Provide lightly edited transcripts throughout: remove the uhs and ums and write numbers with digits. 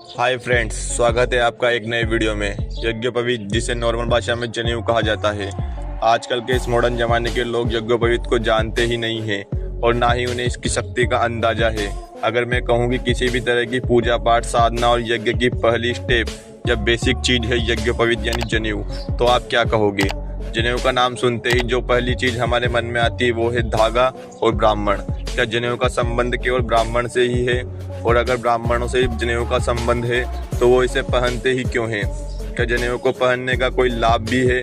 Hi friends, स्वागत है आपका एक नए वीडियो में। यज्ञोपवीत, जिसे नॉर्मल भाषा में जनेऊ कहा जाता है। आजकल के इस मॉडर्न जमाने के लोग यज्ञोपवीत को जानते ही नहीं हैं और ना ही उन्हें इसकी शक्ति का अंदाजा है। अगर मैं कहूँ कि किसी भी तरह की पूजा पाठ, साधना और यज्ञ की पहली स्टेप या बेसिक चीज है यज्ञोपवीत यानी जनेऊ, तो आप क्या कहोगे? जनेऊ का नाम सुनते ही जो पहली चीज हमारे मन में आती है वो है धागा और ब्राह्मण। क्या जनेऊ का संबंध केवल ब्राह्मण से ही है? और अगर ब्राह्मणों से जनेऊ का संबंध है तो वो इसे पहनते ही क्यों हैं? क्या जनेऊ को पहनने का कोई लाभ भी है?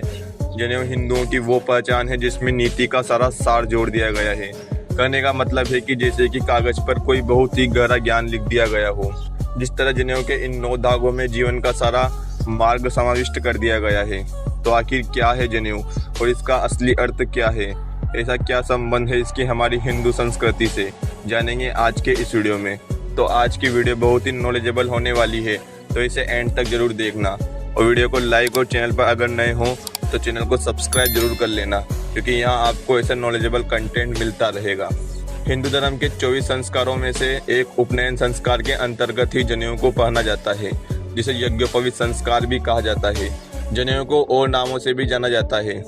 जनेऊ हिंदुओं की वो पहचान है जिसमें नीति का सारा सार जोड़ दिया गया है। कहने का मतलब है कि जैसे कि कागज पर कोई बहुत ही गहरा ज्ञान लिख दिया गया हो, जिस तरह जनेऊ के इन 9 धागों में जीवन का सारा मार्ग समाविष्ट कर दिया गया है। तो आखिर क्या है जनेऊ और इसका असली अर्थ क्या है? ऐसा क्या संबंध है इसकी हमारी हिंदू संस्कृति से? जानेंगे आज के इस वीडियो में। तो आज की वीडियो बहुत ही नॉलेजेबल होने वाली है, तो इसे एंड तक जरूर देखना और वीडियो को लाइक और चैनल पर अगर नए हो तो चैनल को सब्सक्राइब जरूर कर लेना, क्योंकि यहाँ आपको ऐसा नॉलेजेबल कंटेंट मिलता रहेगा। हिंदू धर्म के 24 संस्कारों में से एक उपनयन संस्कार के अंतर्गत ही जनेऊ को पहना जाता है, जिसे यज्ञोपवीत संस्कार भी कहा जाता है। जनेऊ को और नामों से भी जाना जाता है,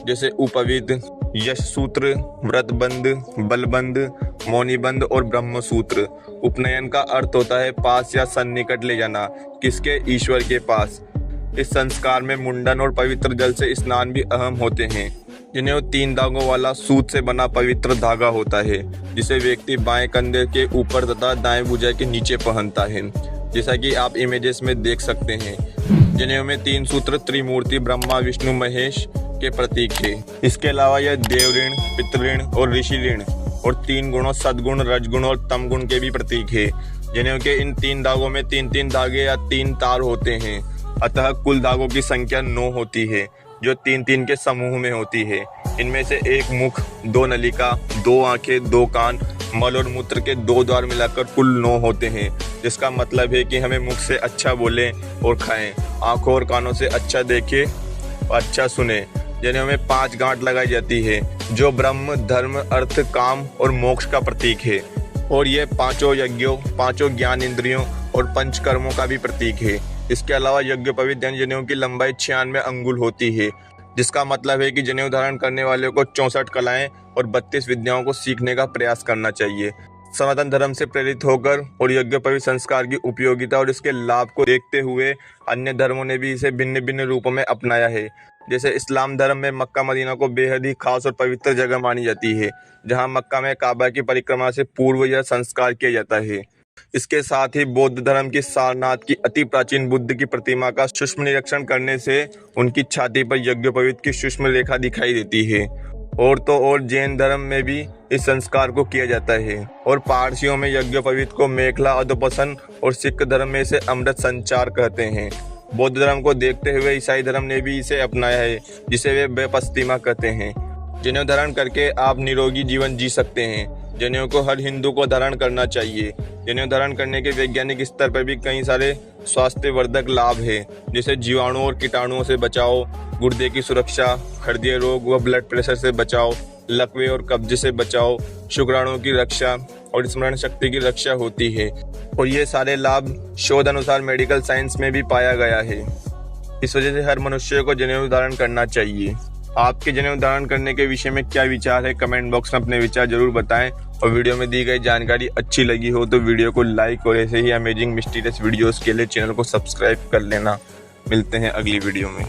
जैसे उपवीत, यश सूत्र, व्रतबंध, बलबंध, मौनीबंध और ब्रह्मसूत्र। उपनयन का अर्थ होता है पास या सन्निकट ले जाना। किसके? ईश्वर के पास। इस संस्कार में मुंडन और पवित्र जल से स्नान भी अहम होते हैं। जनेऊ 3 धागों वाला सूत से बना पवित्र धागा होता है, जिसे व्यक्ति बाएं कंधे के ऊपर तथा दाएं भुजा के नीचे पहनता है, जैसा कि आप इमेजेस में देख सकते हैं। जनेऊ में 3 सूत्र त्रिमूर्ति ब्रह्मा, विष्णु, महेश के प्रतीक है। इसके अलावा यह देव ऋण, पितृ ऋण और ऋषि ऋण और 3 गुणों सद्गुण, रजगुण और तम गुण के भी प्रतीक है। जनेऊ के इन 3 धागों में 3-3 धागे या 3 तार होते हैं, अतः कुल धागों की संख्या 9 होती है, जो 3-3 के समूह में होती है। इनमें से 1 मुख, 2 नलिका, 2 आंखें, 2 कान, मल और मूत्र के 2 द्वार मिलाकर कुल 9 होते हैं, जिसका मतलब है कि हमें मुख से अच्छा बोलें और खाएं, आंखों और कानों से अच्छा देखें और अच्छा सुने। जनेऊ में 5 गांठ लगाई जाती है, जो ब्रह्म, धर्म, अर्थ, काम और मोक्ष का प्रतीक है, और ये 5 यज्ञों, 5 ज्ञान इंद्रियों और पंचकर्मों का भी प्रतीक है। इसके अलावा यज्ञोपवीत यानी जनेऊ की लंबाई 96 अंगुल होती है, जिसका मतलब है कि जनेऊ धारण करने वाले को 64 कलाएं और 32 विद्याओं को सीखने का प्रयास करना चाहिए। सनातन धर्म से प्रेरित होकर और यज्ञोपवीत संस्कार की उपयोगिता और इसके लाभ को देखते हुए अन्य धर्मों ने भी इसे भिन्न भिन्न रूपों में अपनाया है। जैसे इस्लाम धर्म में मक्का मदीना को बेहद ही खास और पवित्र जगह मानी जाती है, जहां मक्का में काबा की परिक्रमा से पूर्व यह संस्कार किया जाता है। इसके साथ ही बौद्ध धर्म की सारनाथ की अति प्राचीन बुद्ध की प्रतिमा का सूक्ष्म निरीक्षण करने से उनकी छाती पर यज्ञोपवीत की सूक्ष्म रेखा दिखाई देती है। और तो और जैन धर्म में भी इस संस्कार को किया जाता है, और पारसियों में यज्ञोपवीत को मेखला अधोपसन और सिख धर्म में इसे अमृत संचार कहते हैं। बौद्ध धर्म को देखते हुए ईसाई धर्म ने भी इसे अपनाया है, जिसे वे बेपस्तिमा कहते हैं। जनेऊ धारण करके आप निरोगी जीवन जी सकते हैं। जनेऊ को हर हिंदू को धारण करना चाहिए। जनेऊ धारण करने के वैज्ञानिक स्तर पर भी कई सारे स्वास्थ्यवर्धक लाभ हैं, जैसे जीवाणुओं और कीटाणुओं से बचाव, गुर्दे की सुरक्षा, हृदय रोग व ब्लड प्रेशर से बचाव, लकवे और कब्ज से बचाव, शुक्राणुओं की रक्षा और स्मरण शक्ति की रक्षा होती है। और ये सारे लाभ शोध अनुसार मेडिकल साइंस में भी पाया गया है। इस वजह से हर मनुष्य को जनेऊ धारण करना चाहिए। आपके जनेऊ धारण करने के विषय में क्या विचार है? कमेंट बॉक्स में अपने विचार जरूर बताएं। और वीडियो में दी गई जानकारी अच्छी लगी हो तो वीडियो को लाइक और ऐसे ही अमेजिंग मिस्टीरियस वीडियोस के लिए चैनल को सब्सक्राइब कर लेना। मिलते हैं अगली वीडियो में।